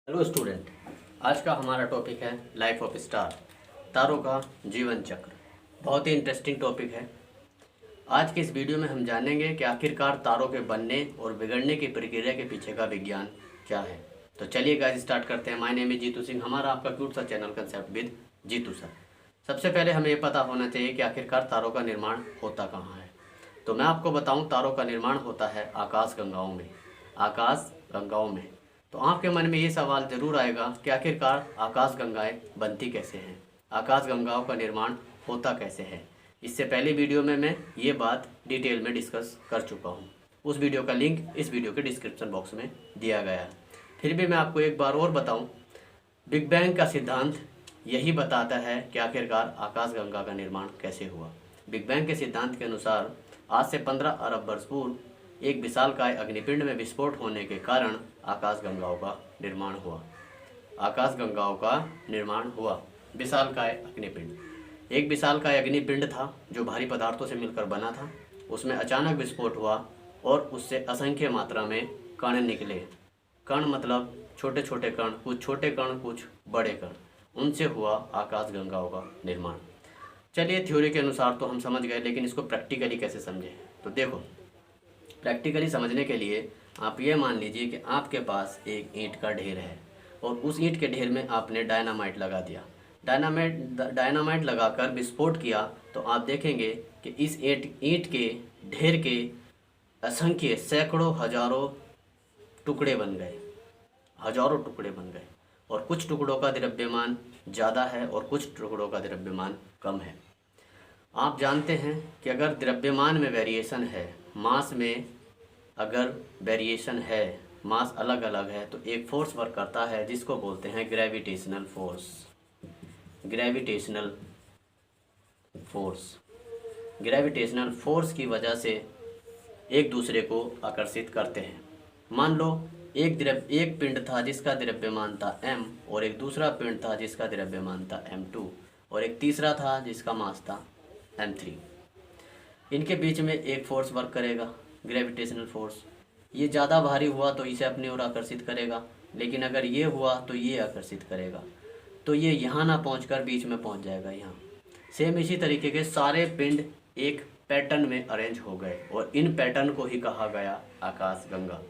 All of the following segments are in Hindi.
हेलो स्टूडेंट, आज का हमारा टॉपिक है लाइफ ऑफ स्टार, तारों का जीवन चक्र। बहुत ही इंटरेस्टिंग टॉपिक है। आज के इस वीडियो में हम जानेंगे कि आखिरकार तारों के बनने और बिगड़ने की प्रक्रिया के पीछे का विज्ञान क्या है। तो चलिए गाइस स्टार्ट करते हैं। My name is Jeetu Singh, हमारा आपका क्यूट सा channel concept with Jeetu sir. सबसे पहले हमें ये पता होना चाहिए कि आखिरकार तारों का निर्माण होता कहाँ है। तो मैं आपको बताऊँ, तारों का निर्माण होता है आकाश गंगाओं में। आकाश गंगाओं में। तो आपके मन में ये सवाल ज़रूर आएगा कि आखिरकार आकाश गंगाएं बनती कैसे हैं, आकाश गंगाओं का निर्माण होता कैसे है। इससे पहले वीडियो में मैं ये बात डिटेल में डिस्कस कर चुका हूँ। उस वीडियो का लिंक इस वीडियो के डिस्क्रिप्शन बॉक्स में दिया गया है। फिर भी मैं आपको एक बार और बताऊँ, बिग बैंग का सिद्धांत यही बताता है कि आखिरकार आकाश गंगा का निर्माण कैसे हुआ। बिग बैंग के सिद्धांत के अनुसार आज से 15 अरब वर्ष पूर्व एक विशालकाय अग्निपिंड में विस्फोट होने के कारण आकाश गंगाओं का निर्माण हुआ। आकाश गंगाओं का निर्माण हुआ। विशालकाय अग्निपिंड एक विशालकाय अग्निपिंड था जो भारी पदार्थों से मिलकर बना था। उसमें अचानक विस्फोट हुआ और उससे असंख्य मात्रा में कण निकले। कण मतलब छोटे छोटे कण, कुछ छोटे कण कुछ बड़े कण, उनसे हुआ आकाश गंगाओं का निर्माण। चलिए, थ्योरी के अनुसार तो हम समझ गए, लेकिन इसको प्रैक्टिकली कैसे समझें। तो देखो, प्रैक्टिकली समझने के लिए आप ये मान लीजिए कि आपके पास एक ईंट का ढेर है और उस ईंट के ढेर में आपने डायनामाइट लगा दिया। डायनामाइट लगाकर विस्फोट किया तो आप देखेंगे कि इस ईंट के ढेर के असंख्य सैकड़ों हजारों टुकड़े बन गए। हजारों टुकड़े बन गए और कुछ टुकड़ों का द्रव्यमान ज़्यादा है और कुछ टुकड़ों का द्रव्यमान कम है। आप जानते हैं कि अगर द्रव्यमान में वेरिएशन है, मास में अगर वेरिएशन है, मास अलग अलग है, तो एक फोर्स वर्क करता है जिसको बोलते हैं gravitational force. Gravitational force. Gravitational force की वजह से एक दूसरे को आकर्षित करते हैं। मान लो एक पिंड था जिसका द्रव्यमान था m और एक दूसरा पिंड था जिसका द्रव्यमान था m2 और एक तीसरा था जिसका मास था m3। इनके बीच में एक फोर्स वर्क करेगा, ग्रेविटेशनल फोर्स। ये ज़्यादा भारी हुआ तो इसे अपनी ओर आकर्षित करेगा, लेकिन अगर ये हुआ तो ये आकर्षित करेगा, तो ये यहाँ ना पहुँचकर बीच में पहुँच जाएगा यहाँ। सेम इसी तरीके के सारे पिंड एक पैटर्न में अरेंज हो गए और इन पैटर्न को ही कहा गया आकाश गंगा।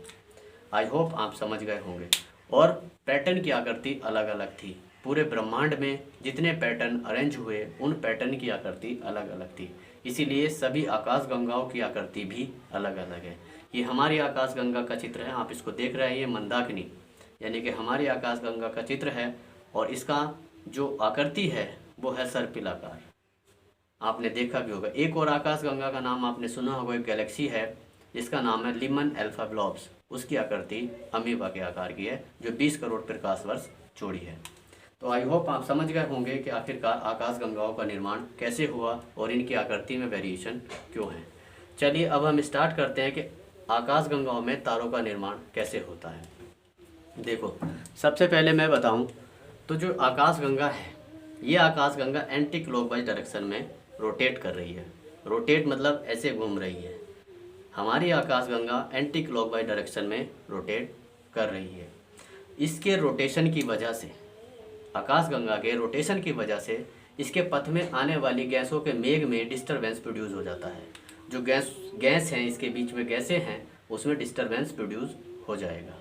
आई होप आप समझ गए होंगे। और पैटर्न की आकृति अलग अलग थी। पूरे ब्रह्मांड में जितने पैटर्न अरेंज हुए उन पैटर्न की आकृति अलग अलग थी, इसीलिए सभी आकाश गंगाओं की आकृति भी अलग अलग है। ये हमारी आकाश गंगा का चित्र है, आप इसको देख रहे हैं, ये मंदाकिनी यानी कि हमारी आकाश गंगा का चित्र है और इसका जो आकृति है वो है सर्पिलाकार। आपने देखा भी होगा। एक और आकाश गंगा का नाम आपने सुना होगा, एक गैलेक्सी है जिसका नाम है लिमन अल्फा ब्लॉब्स। उसकी आकृति अमीबा के आकार की है जो 20 करोड़ प्रकाश वर्ष चौड़ी है। तो आई होप आप समझ गए होंगे कि आखिरकार आकाश गंगाओं का निर्माण कैसे हुआ और इनकी आकृति में वेरिएशन क्यों है। चलिए अब हम स्टार्ट करते हैं कि आकाश गंगाओं में तारों का निर्माण कैसे होता है। देखो, सबसे पहले मैं बताऊं तो जो आकाश गंगा है, ये आकाश गंगा एंटी क्लॉकवाइज डायरेक्शन में रोटेट कर रही है। रोटेट मतलब ऐसे घूम रही है। हमारी आकाश गंगा एंटी क्लॉकवाइज डायरेक्शन में रोटेट कर रही है। इसके रोटेशन की वजह से, आकाश गंगा के रोटेशन की वजह से इसके पथ में आने वाली गैसों के मेघ में डिस्टरबेंस प्रोड्यूस हो जाता है। जो गैस हैं, इसके बीच में गैसें हैं, उसमें डिस्टरबेंस प्रोड्यूस हो जाएगा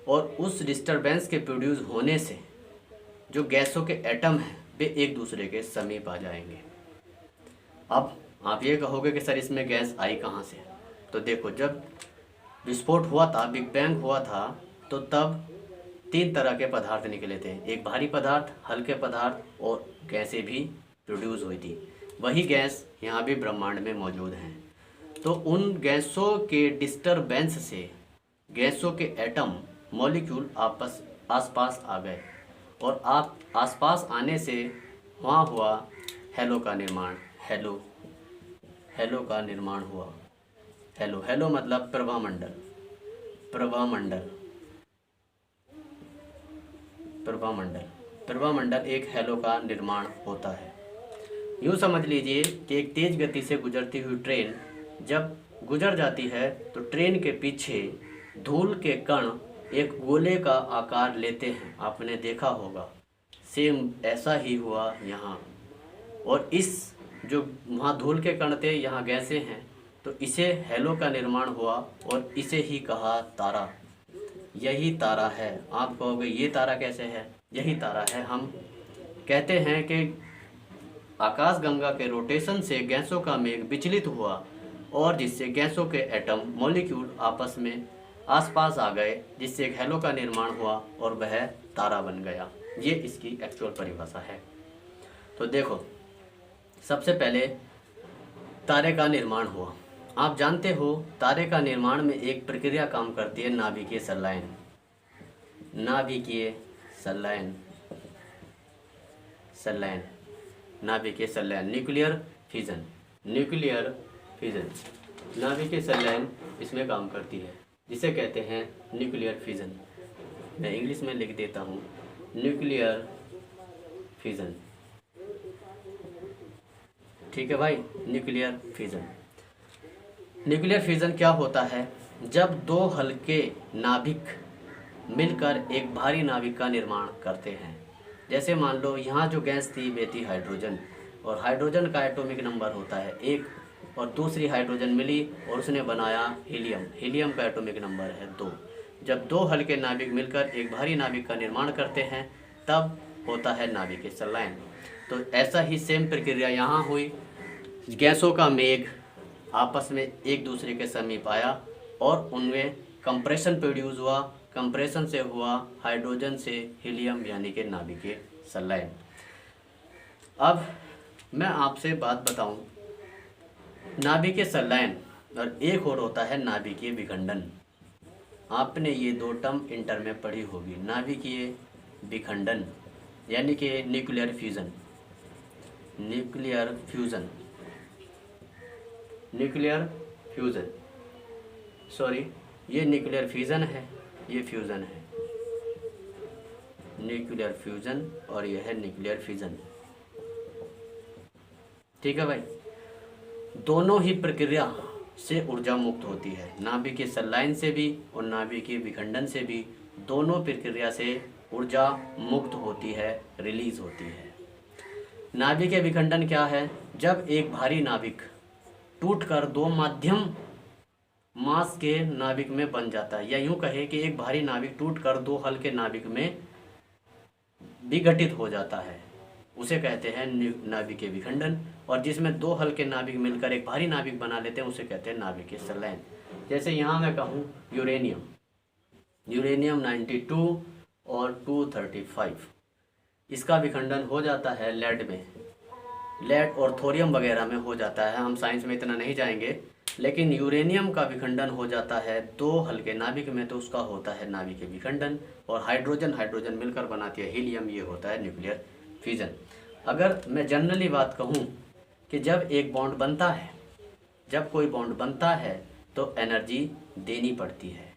और उस डिस्टरबेंस के प्रोड्यूस होने से जो गैसों के एटम हैं वे एक दूसरे के समीप आ जाएंगे। अब आप ये कहोगे कि सर इसमें गैस आई कहाँ से? तो देखो, जब विस्फोट हुआ था, बिग बैंग हुआ था, तो तब 3 तरह के पदार्थ निकले थे। एक भारी पदार्थ, हल्के पदार्थ और गैसें भी प्रोड्यूस हुई थी। वही गैस यहाँ भी ब्रह्मांड में मौजूद हैं। तो उन गैसों के डिस्टरबेंस से गैसों के एटम, मॉलिक्यूल आसपास आ गए और आप आसपास आने से वहाँ हुआ हेलो का निर्माण। हेलो का निर्माण हुआ। हेलो मतलब प्रभामंडल। प्रभामंडल एक हेलो का निर्माण होता है। यूँ समझ लीजिए कि एक तेज गति से गुजरती हुई ट्रेन जब गुजर जाती है तो ट्रेन के पीछे धूल के कण एक गोले का आकार लेते हैं, आपने देखा होगा। सेम ऐसा ही हुआ यहाँ। और इस जो वहाँ धूल के कण थे, यहाँ गैसें हैं, तो इसे हेलो का निर्माण हुआ और इसे ही कहा तारा। यही तारा है। आप कहोगे ये तारा कैसे है? यही तारा है। हम कहते हैं कि आकाशगंगा के रोटेशन से गैसों का मेघ विचलित हुआ और जिससे गैसों के एटम मॉलिक्यूल आपस में आसपास आ गए, जिससे एक हेलो का निर्माण हुआ और वह तारा बन गया। ये इसकी एक्चुअल परिभाषा है। तो देखो, सबसे पहले तारे का निर्माण हुआ। आप जानते हो तारे का निर्माण में एक प्रक्रिया काम करती है, नाभिकीय संलयन। नाभिकीय संलयन, संलयन, नाभिकीय संलयन, न्यूक्लियर फिजन, न्यूक्लियर फिजन, नाभिकीय संलयन इसमें काम करती है, जिसे कहते हैं न्यूक्लियर फिजन। मैं इंग्लिश में लिख देता हूँ, न्यूक्लियर फिजन। ठीक है भाई, न्यूक्लियर फिजन। न्यूक्लियर फिजन क्या होता है? जब दो हल्के नाभिक मिलकर एक भारी नाभिक का निर्माण करते हैं। जैसे मान लो यहाँ जो गैस थी वे थी हाइड्रोजन, और हाइड्रोजन का एटॉमिक नंबर होता है 1, और दूसरी हाइड्रोजन मिली और उसने बनाया हीलियम। हीलियम का एटॉमिक नंबर है 2। जब दो हल्के नाभिक मिलकर एक भारी नाभिक का निर्माण करते हैं तब होता है नाभिकीय संलयन। तो ऐसा ही सेम प्रक्रिया यहाँ हुई। गैसों का मेघ आपस में एक दूसरे के समीप आया और उनमें कंप्रेशन प्रोड्यूस हुआ। कंप्रेशन से हुआ हाइड्रोजन से हीलियम, यानी कि नाभिकीय संलयन। अब मैं आपसे बात बताऊं, नाभिकीय संलयन और एक और होता है नाभिकीय विखंडन। आपने ये दो टर्म इंटर में पढ़ी होगी, नाभिकीय विखंडन यानी कि nuclear fusion. Nuclear fusion, nuclear fusion, sorry, ये न्यूक्लियर फ्यूजन है, ये फ्यूजन है, न्यूक्लियर फ्यूजन, और यह है न्यूक्लियर फिजन। ठीक है भाई, दोनों ही प्रक्रिया से ऊर्जा मुक्त होती है, नाभिकीय संलयन से भी और नाभिकीय विखंडन से भी। दोनों प्रक्रिया से ऊर्जा मुक्त होती है, रिलीज होती है। नाभिकीय विखंडन क्या है? जब एक भारी नाभिक टूटकर दो माध्यम मास के नाभिक में बन जाता है, या यूं कहे कि एक भारी नाभिक टूटकर दो हल्के नाभिक में विघटित हो जाता है, उसे कहते हैं नाभिकीय विखंडन। और जिसमें दो हल्के नाभिक मिलकर एक भारी नाभिक बना लेते हैं उसे कहते हैं नाभिकीय संलयन। जैसे यहाँ मैं कहूँ यूरेनियम, यूरेनियम 92 और 235, इसका विखंडन हो जाता है लेड में, लेड और थोरियम वगैरह में हो जाता है। हम साइंस में इतना नहीं जाएंगे, लेकिन यूरेनियम का विखंडन हो जाता है दो हल्के नाभिक में, तो उसका होता है नाभिकीय विखंडन। और हाइड्रोजन हाइड्रोजन मिलकर बनाती है हीलियम, ये होता है न्यूक्लियर फ्यूजन। अगर मैं जनरली बात कहूँ कि जब एक बॉन्ड बनता है, जब कोई बॉन्ड बनता है तो एनर्जी देनी पड़ती है,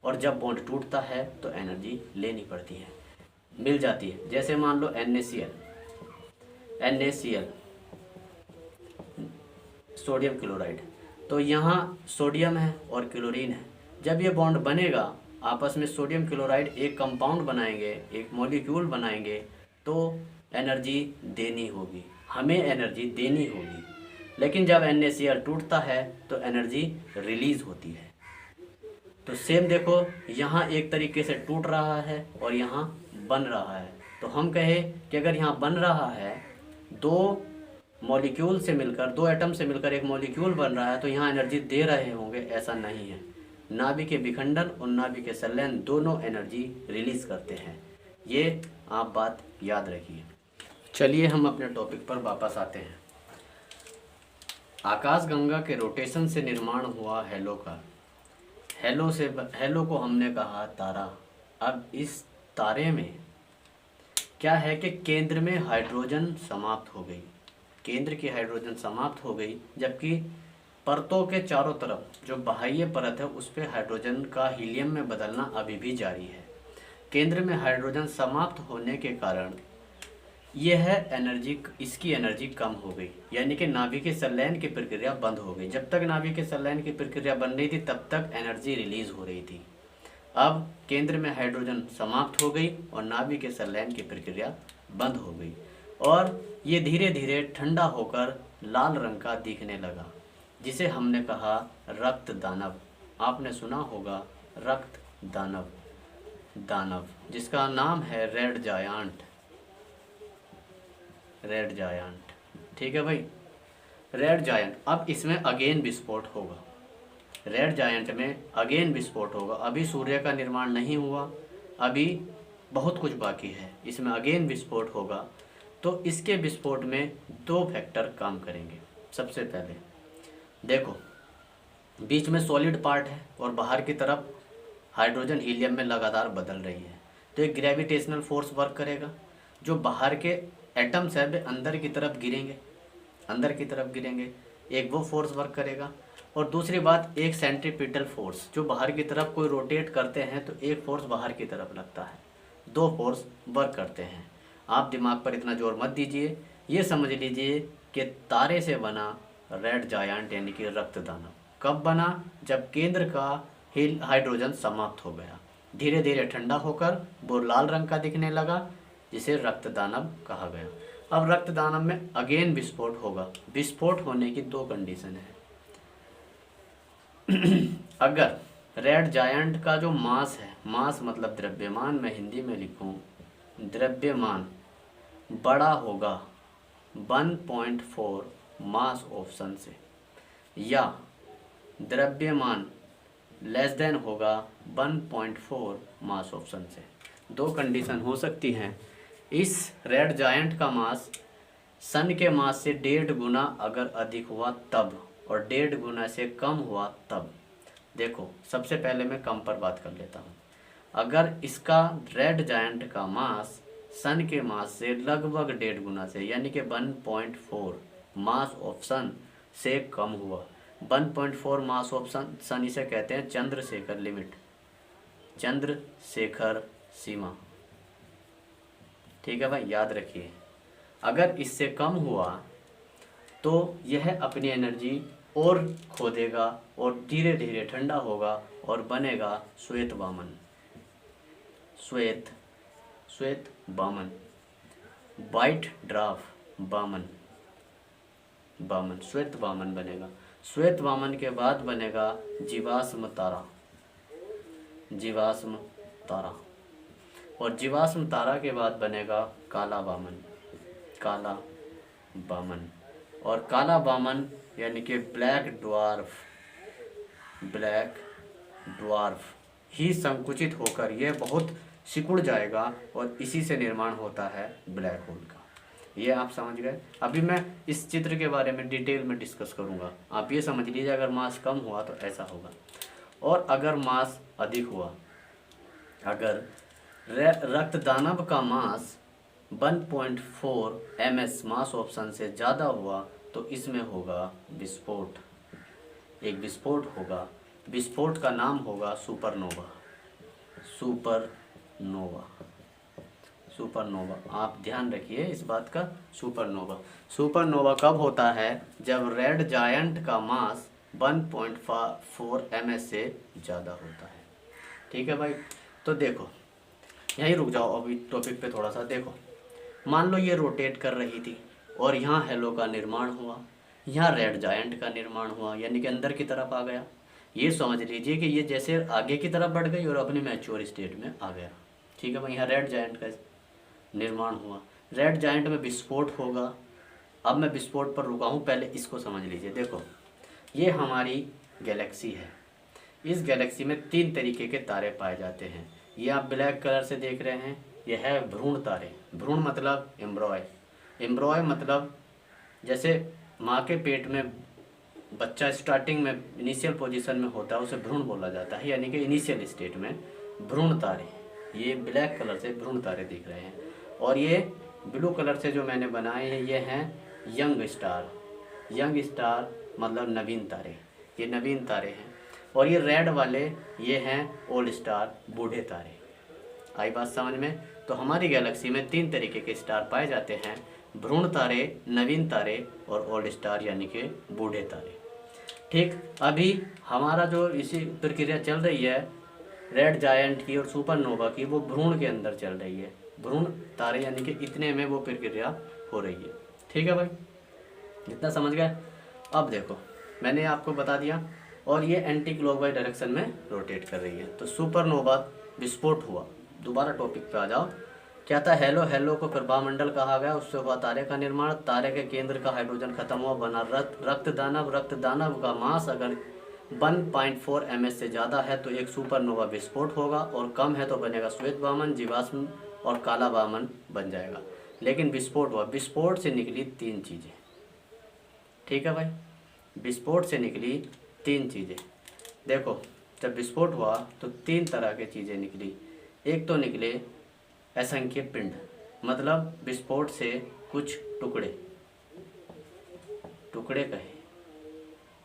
और जब बॉन्ड टूटता है तो एनर्जी लेनी पड़ती है, मिल जाती है। जैसे मान लो NaCl, सोडियम क्लोराइड, तो यहाँ सोडियम है और क्लोरीन है। जब ये बॉन्ड बनेगा आपस में, सोडियम क्लोराइड एक कंपाउंड बनाएंगे, एक मॉलिक्यूल बनाएंगे, तो एनर्जी देनी होगी, हमें एनर्जी देनी होगी। लेकिन जब NaCl टूटता है तो एनर्जी रिलीज होती है। तो सेम देखो, यहाँ एक तरीके से टूट रहा है और यहाँ बन रहा है। तो हम कहें कि अगर यहाँ बन रहा है, दो मॉलिक्यूल से मिलकर, दो एटम से मिलकर एक मॉलिक्यूल बन रहा है, तो यहाँ एनर्जी दे रहे होंगे, ऐसा नहीं है। नाभिकीय विखंडन और नाभिकीय संलयन दोनों एनर्जी रिलीज करते हैं। ये आप बात याद रखिए। चलिए हम अपने टॉपिक पर वापस आते हैं। आकाशगंगा के रोटेशन से निर्माण हुआ हेलो का। हेलो को हमने कहा तारा। अब इस तारे में क्या है कि केंद्र में हाइड्रोजन समाप्त हो गई, केंद्र की हाइड्रोजन समाप्त हो गई, जबकि परतों के चारों तरफ जो बाह्य परत है उस पर हाइड्रोजन का हीलियम में बदलना अभी भी जारी है। केंद्र में हाइड्रोजन समाप्त होने के कारण यह एनर्जी, इसकी एनर्जी कम हो गई, यानी कि नाभिकीय संलयन की प्रक्रिया बंद हो गई। जब तक नाभिकीय संलयन की प्रक्रिया बन रही थी तब तक एनर्जी रिलीज हो रही थी। अब केंद्र में हाइड्रोजन समाप्त हो गई और नाभिक के संलयन की प्रक्रिया बंद हो गई और ये धीरे धीरे ठंडा होकर लाल रंग का दिखने लगा, जिसे हमने कहा रक्त दानव। आपने सुना होगा रक्त दानव, जिसका नाम है रेड जायंट। रेड जायंट, ठीक है भाई, रेड जायंट। अब इसमें अगेन विस्फोट होगा, रेड जायंट में अगेन विस्फोट होगा। अभी सूर्य का निर्माण नहीं हुआ, अभी बहुत कुछ बाकी है, इसमें अगेन विस्फोट होगा। तो इसके विस्फोट में दो फैक्टर काम करेंगे। सबसे पहले देखो, बीच में सॉलिड पार्ट है और बाहर की तरफ हाइड्रोजन हीलियम में लगातार बदल रही है, तो एक ग्रेविटेशनल फोर्स वर्क करेगा। जो बाहर के एटम्स है वे अंदर की तरफ गिरेंगे, एक वो फोर्स वर्क करेगा। और दूसरी बात, एक सेंट्रीपिटल फोर्स, जो बाहर की तरफ कोई रोटेट करते हैं तो एक फोर्स बाहर की तरफ लगता है, दो फोर्स वर्क करते हैं। आप दिमाग पर इतना जोर मत दीजिए, ये समझ लीजिए कि तारे से बना रेड जायंट यानी कि रक्त दानव कब बना? जब केंद्र का हाइड्रोजन समाप्त हो गया, धीरे धीरे ठंडा होकर वो लाल रंग का दिखने लगा, जिसे रक्त दानव कहा गया। अब रक्त दानव में अगेन विस्फोट होगा। विस्फोट होने की दो कंडीशन है। अगर रेड जायंट का जो मास है, मास मतलब द्रव्यमान, मैं हिंदी में लिखूं द्रव्यमान, बड़ा होगा 1.4 मास ऑफ सन से, या द्रव्यमान लेस देन होगा 1.4 मास ऑफ सन से। दो कंडीशन हो सकती हैं। इस रेड जायंट का मास सन के मास से 1.5 गुना अगर अधिक हुआ तब, और 1.5 गुना से कम हुआ तब। देखो, सबसे पहले मैं कम पर बात कर लेता हूँ। अगर इसका रेड जायंट का मास सन के मास से लगभग 1.5 गुना से, यानी कि 1.4 मास ऑफ सन से कम हुआ, 1.4 मास ऑफ सन इसे कहते हैं चंद्रशेखर लिमिट, चंद्रशेखर सीमा। ठीक है भाई, याद रखिए। अगर इससे कम हुआ तो यह अपनी एनर्जी और खो देगा और धीरे धीरे ठंडा होगा और बनेगा श्वेत वामन, श्वेत वामन, वाइट ड्वार्फ वामन, श्वेत वामन बनेगा। श्वेत वामन के बाद बनेगा जीवाश्म तारा, और जीवाश्म तारा के बाद बनेगा काला वामन, और काला वामन यानी कि ब्लैक ड्वार्फ ही संकुचित होकर यह बहुत सिकुड़ जाएगा और इसी से निर्माण होता है ब्लैक होल का। ये आप समझ गए। अभी मैं इस चित्र के बारे में डिटेल में डिस्कस करूँगा। आप ये समझ लीजिए, अगर मास कम हुआ तो ऐसा होगा, और अगर मास अधिक हुआ, अगर रक्त दानव का मास 1.4 ms मास ऑफ सन से ज़्यादा हुआ तो इसमें होगा विस्फोट, एक विस्फोट होगा। विस्फोट का नाम होगा सुपरनोवा। आप ध्यान रखिए इस बात का। सुपरनोवा कब होता है? जब रेड जायंट का मास 1.4 ms से ज़्यादा होता है। ठीक है भाई, तो देखो यहीं रुक जाओ, अभी टॉपिक पे थोड़ा सा देखो। मान लो ये रोटेट कर रही थी और यहाँ हेलो का निर्माण हुआ, यहाँ रेड जायंट का निर्माण हुआ, यानी कि अंदर की तरफ आ गया। ये समझ लीजिए कि ये जैसे आगे की तरफ बढ़ गई और अपने मैच्योर स्टेट में आ गया। ठीक है भाई, यहाँ रेड जायंट का निर्माण हुआ, रेड जायंट में विस्फोट होगा। अब मैं विस्फोट पर रुका हूँ, पहले इसको समझ लीजिए। देखो, ये हमारी गैलेक्सी है। इस गैलेक्सी में 3 तरीके के तारे पाए जाते हैं। ये आप ब्लैक कलर से देख रहे हैं, यह है भ्रूण तारे। भ्रूण मतलब एम्ब्रॉय मतलब जैसे माँ के पेट में बच्चा स्टार्टिंग में इनिशियल पोजीशन में होता है, उसे भ्रूण बोला जाता है, यानी कि इनिशियल स्टेट में भ्रूण तारे। ये ब्लैक कलर से भ्रूण तारे दिख रहे हैं, और ये ब्लू कलर से जो मैंने बनाए हैं ये हैं यंग स्टार मतलब नवीन तारे, ये नवीन तारे हैं। और ये रेड वाले ये हैं ओल्ड स्टार, बूढ़े तारे। आई बात समझ में? तो हमारी गैलेक्सी में 3 तरीके के स्टार पाए जाते हैं, भ्रूण तारे, नवीन तारे और ओल्ड स्टार यानी कि बूढ़े तारे। ठीक, अभी हमारा जो इसी प्रक्रिया चल रही है, रेड जायंट की और सुपरनोवा की वो भ्रूण के अंदर चल रही है। भ्रूण तारे यानी कि इतने में वो प्रक्रिया हो रही है। ठीक है भाई, जितना समझ गए। अब देखो मैंने आपको बता दिया, और ये एंटी क्लॉकवाइज डायरेक्शन में रोटेट कर रही है। तो सुपरनोवा विस्फोट हुआ। दोबारा टॉपिक पे आ जाओ। क्या था? हेलो हेलो को प्रभामंडल कहा गया, उससे हुआ तारे का निर्माण। तारे के केंद्र का हाइड्रोजन खत्म हुआ, बना रक्त दानव। रक्त दानव का मास अगर 1.4 ms से ज़्यादा है तो एक सुपरनोवा विस्फोट होगा, और कम है तो बनेगा श्वेत वामन, जीवाश्म और काला वामन बन जाएगा। लेकिन विस्फोट हुआ, विस्फोट से निकली 3 चीज़ें। ठीक है भाई, विस्फोट से निकली 3 चीज़ें। देखो जब विस्फोट हुआ तो 3 तरह की चीज़ें निकली। एक तो निकले असंख्य पिंड, मतलब विस्फोट से कुछ टुकड़े कहे।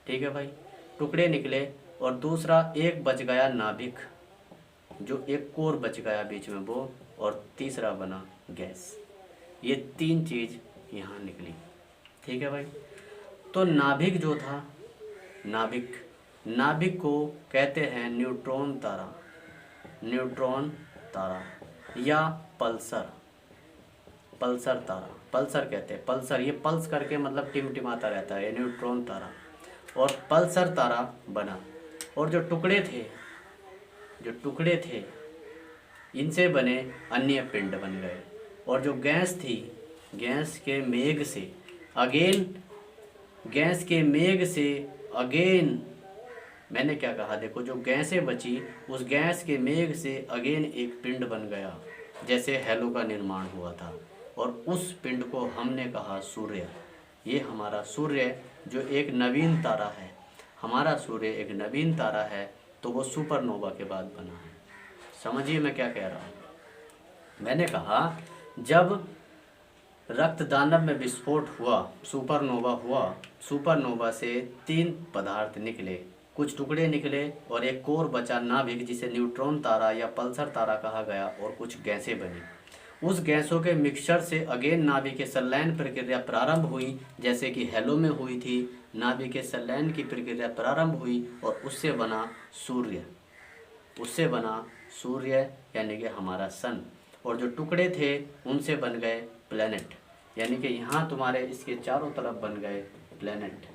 ठीक है भाई, टुकड़े निकले। और दूसरा एक बच गया नाभिक, जो एक कोर बच गया बीच में वो। और तीसरा बना गैस। ये 3 चीज़ यहाँ निकली। ठीक है भाई, तो नाभिक जो था, नाभिक को कहते हैं न्यूट्रॉन तारा, न्यूट्रॉन तारा या पल्सर तारा। पल्सर कहते हैं, पल्सर, ये पल्स करके मतलब टिमटिमाता रहता है, ये न्यूट्रॉन तारा। और पल्सर तारा बना। और जो टुकड़े थे इनसे बने अन्य पिंड बन गए। और जो गैस थी, गैस के मेघ से अगेन मैंने क्या कहा? देखो जो गैसें बची, उस गैस के मेघ से अगेन एक पिंड बन गया, जैसे हेलो का निर्माण हुआ था। और उस पिंड को हमने कहा सूर्य। ये हमारा सूर्य जो एक नवीन तारा है, हमारा सूर्य एक नवीन तारा है, तो वो सुपरनोवा के बाद बना है। समझिए मैं क्या कह रहा हूँ। मैंने कहा जब रक्त दानव में विस्फोट हुआ, सुपरनोवा हुआ, सुपरनोवा से 3 पदार्थ निकले, कुछ टुकड़े निकले और एक कोर बचा नाभिक, जिसे न्यूट्रॉन तारा या पल्सर तारा कहा गया, और कुछ गैसें बनी। उस गैसों के मिक्सचर से अगेन नाभिक के संलयन प्रक्रिया प्रारंभ हुई, जैसे कि हेलो में हुई थी। नाभिक के संलयन की प्रक्रिया प्रारंभ हुई और उससे बना सूर्य, यानी कि हमारा सन। और जो टुकड़े थे उनसे बन गए प्लैनेट, यानी कि यहाँ तुम्हारे इसके चारों तरफ बन गए प्लैनेट।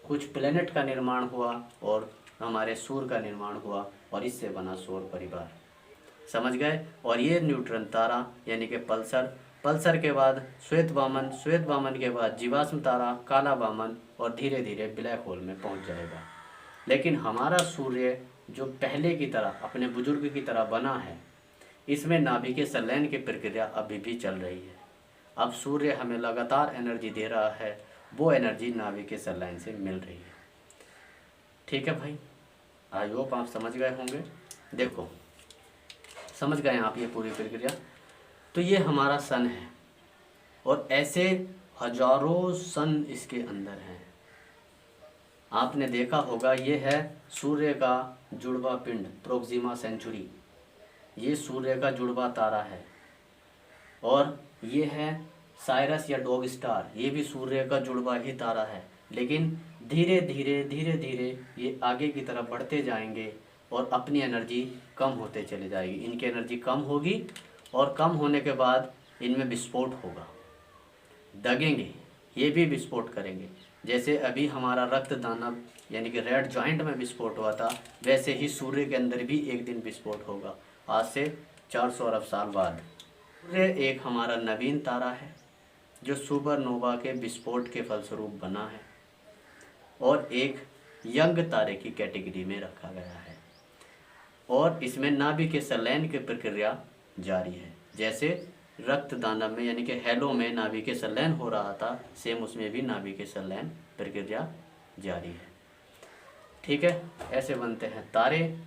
कुछ प्लैनेट का निर्माण हुआ और हमारे सूर्य का निर्माण हुआ, और इससे बना सौर परिवार। समझ गए? और ये न्यूट्रॉन तारा यानी कि पल्सर के बाद श्वेत वामन के बाद जीवाश्म तारा, काला वामन, और धीरे धीरे ब्लैक होल में पहुंच जाएगा। लेकिन हमारा सूर्य जो पहले की तरह, अपने बुजुर्ग की तरह बना है, इसमें नाभिक के संलयन की प्रक्रिया अभी भी चल रही है। अब सूर्य हमें लगातार एनर्जी दे रहा है, वो एनर्जी नाभिक के संलयन से मिल रही है। ठीक है भाई, आई होप आप समझ गए होंगे। देखो समझ गए आप ये पूरी प्रक्रिया। तो ये हमारा सन है, और ऐसे हजारों सन इसके अंदर हैं। आपने देखा होगा, ये है सूर्य का जुड़वा पिंड, प्रोक्सिमा सेंचुरी। ये सूर्य का जुड़वा तारा है। और ये है साइरस या डॉग स्टार, ये भी सूर्य का जुड़वा ही तारा है। लेकिन धीरे धीरे ये आगे की तरफ बढ़ते जाएंगे और अपनी एनर्जी कम होते चले जाएगी। इनकी एनर्जी कम होगी, और कम होने के बाद इनमें विस्फोट होगा, दगेंगे, ये भी विस्फोट करेंगे। जैसे अभी हमारा रक्त दानव यानी कि रेड जॉइंट में विस्फोट हुआ था, वैसे ही सूर्य के अंदर भी एक दिन विस्फोट होगा, आज से 400 अरब साल बाद। सूर्य एक हमारा नवीन तारा है जो सुपरनोवा के विस्फोट के फलस्वरूप बना है, और एक यंग तारे की कैटेगरी में रखा गया है। और इसमें नाभिक के संलयन की प्रक्रिया जारी है। जैसे रक्त दानव में यानी कि हेलो में नाभिक के संलयन हो रहा था, सेम उसमें भी नाभिक के संलयन प्रक्रिया जारी है। ठीक है, ऐसे बनते हैं तारे।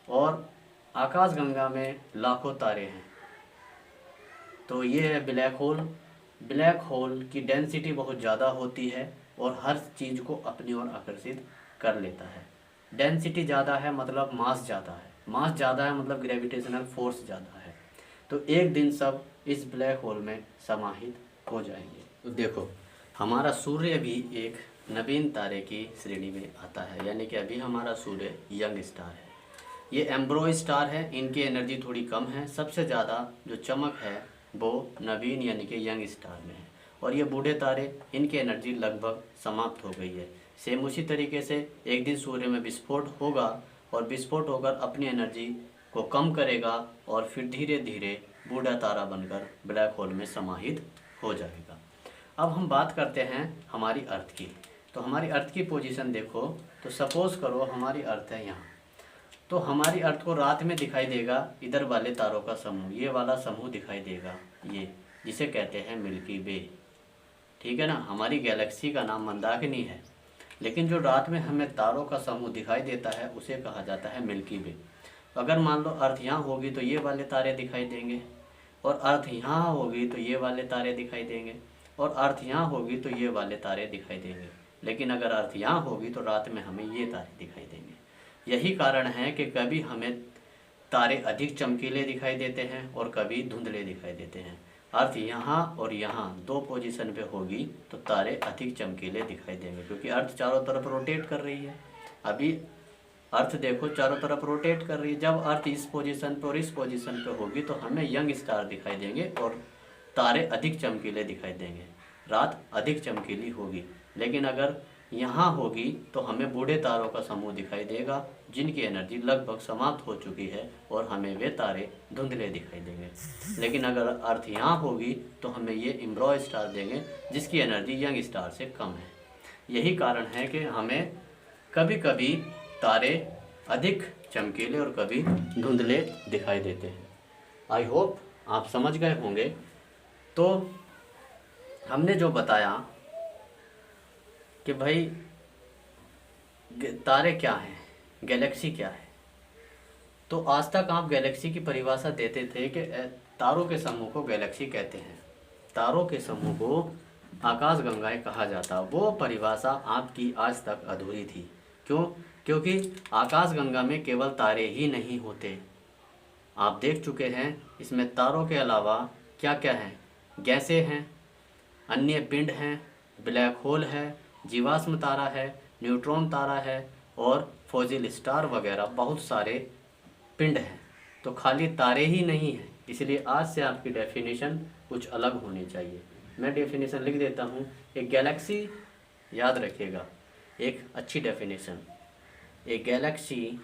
और आकाशगंगा में लाखों तारे हैं। तो ये है ब्लैक होल। ब्लैक होल की डेंसिटी बहुत ज़्यादा होती है और हर चीज़ को अपनी ओर आकर्षित कर लेता है। डेंसिटी ज़्यादा है मतलब मास ज़्यादा है, मास ज़्यादा है मतलब ग्रेविटेशनल फोर्स ज़्यादा है। तो एक दिन सब इस ब्लैक होल में समाहित हो जाएंगे। तो देखो हमारा सूर्य भी एक नवीन तारे की श्रेणी में आता है, यानी कि अभी हमारा सूर्य यंग स्टार है। ये एम्ब्रो स्टार है, इनकी एनर्जी थोड़ी कम है। सबसे ज़्यादा जो चमक है वो नवीन यानी कि यंग स्टार में है। और ये बूढ़े तारे, इनकी एनर्जी लगभग समाप्त हो गई है। सेम उसी तरीके से एक दिन सूर्य में विस्फोट होगा और विस्फोट होकर अपनी एनर्जी को कम करेगा और फिर धीरे धीरे बूढ़ा तारा बनकर ब्लैक होल में समाहित हो जाएगा। अब हम बात करते हैं हमारी अर्थ की। तो हमारी अर्थ की पोजीशन देखो, तो सपोज करो हमारी अर्थ है यहाँ, तो हमारी अर्थ को रात में दिखाई देगा इधर वाले तारों का समूह, ये वाला समूह दिखाई देगा, ये जिसे कहते हैं मिल्की वे। ठीक है ना, हमारी गैलेक्सी का नाम मंदाकिनी है, लेकिन जो रात में हमें तारों का समूह दिखाई देता है उसे कहा जाता है मिल्की वे। अगर मान लो अर्थ यहाँ होगी तो ये वाले तारे दिखाई देंगे, और अर्थ यहाँ होगी तो ये वाले तारे दिखाई देंगे, और अर्थ यहाँ होगी तो ये वाले तारे दिखाई देंगे। लेकिन अगर अर्थ यहाँ होगी तो रात में हमें ये तारे दिखाई देंगे। यही कारण है कि कभी हमें तारे अधिक चमकीले दिखाई देते हैं और कभी धुंधले दिखाई देते हैं। अर्थ यहाँ और यहाँ दो पोजीशन पे होगी तो तारे अधिक चमकीले दिखाई देंगे, क्योंकि अर्थ चारों तरफ रोटेट कर रही है। अभी अर्थ देखो चारों तरफ रोटेट कर रही है। जब अर्थ इस पोजीशन पर और इस पोजीशन पे होगी तो हमें यंग स्टार दिखाई देंगे और तारे अधिक चमकीले दिखाई देंगे, रात अधिक चमकीली होगी। लेकिन अगर यहाँ होगी तो हमें बूढ़े तारों का समूह दिखाई देगा जिनकी एनर्जी लगभग समाप्त हो चुकी है और हमें वे तारे धुंधले दिखाई देंगे। लेकिन अगर अर्थ यहाँ होगी तो हमें ये एम्ब्रो स्टार देंगे जिसकी एनर्जी यंग स्टार से कम है। यही कारण है कि हमें कभी कभी तारे अधिक चमकीले और कभी धुंधले दिखाई देते हैं। आई होप आप समझ गए होंगे। तो हमने जो बताया कि भाई तारे क्या हैं, गैलेक्सी क्या है, तो आज तक आप गैलेक्सी की परिभाषा देते थे कि तारों के समूह को गैलेक्सी कहते हैं, तारों के समूह को आकाशगंगाएं कहा जाता। वो परिभाषा आपकी आज तक अधूरी थी। क्यों? क्योंकि आकाशगंगा में केवल तारे ही नहीं होते। आप देख चुके हैं इसमें तारों के अलावा क्या क्या है, गैसें हैं, अन्य पिंड हैं, ब्लैक होल है, जीवाश्म तारा है, न्यूट्रॉन तारा है और फॉजिल स्टार वगैरह बहुत सारे पिंड हैं। तो खाली तारे ही नहीं हैं, इसलिए आज से आपकी डेफिनेशन कुछ अलग होनी चाहिए। मैं डेफिनेशन लिख देता हूँ। एक गैलेक्सी, याद रखिएगा एक अच्छी definition, A Galaxy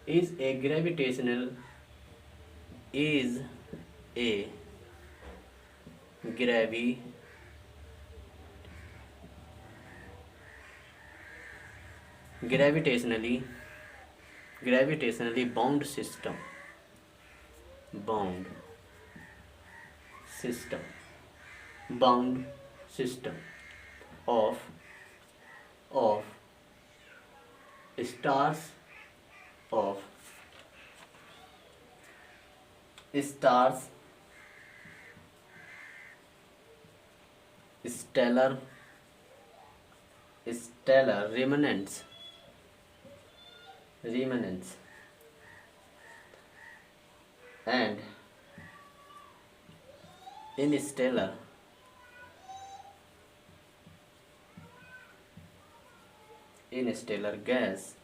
is a gravitational gravitationally bound system of stars stellar remnants and interstellar gas,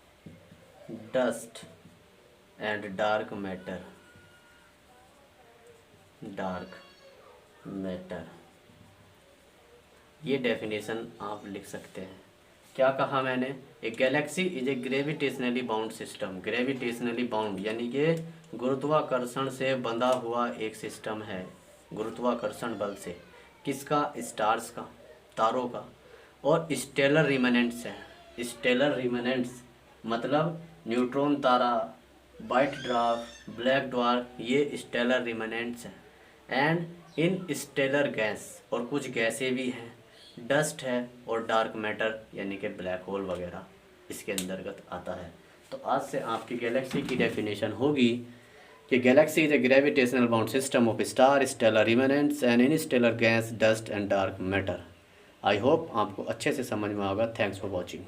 dust and dark matter. ये डेफिनेशन आप लिख सकते हैं। क्या कहा मैंने? ए Galaxy is A gravitationally bound system. Gravitationally bound यानी कि गुरुत्वाकर्षण से बंधा हुआ एक सिस्टम है, गुरुत्वाकर्षण बल से। किसका? स्टार्स का, तारों का। और स्टेलर रिमेनेंट्स है। स्टेलर रिमेनेंट्स मतलब न्यूट्रॉन तारा, वाइट ड्वार्फ, ब्लैक ड्वार्फ, ये स्टेलर रिमेनेंट्स हैं। एंड इन स्टेलर गैस, और कुछ गैसें भी हैं, डस्ट है और डार्क मैटर यानी कि ब्लैक होल वगैरह इसके अंतर्गत आता है। तो आज से आपकी गैलेक्सी की डेफिनेशन होगी कि galaxy is a gravitational bound system of star, stellar remnants and in stellar gas, dust and dark matter. I hope आपको अच्छे से समझ में आएगा। Thanks for watching.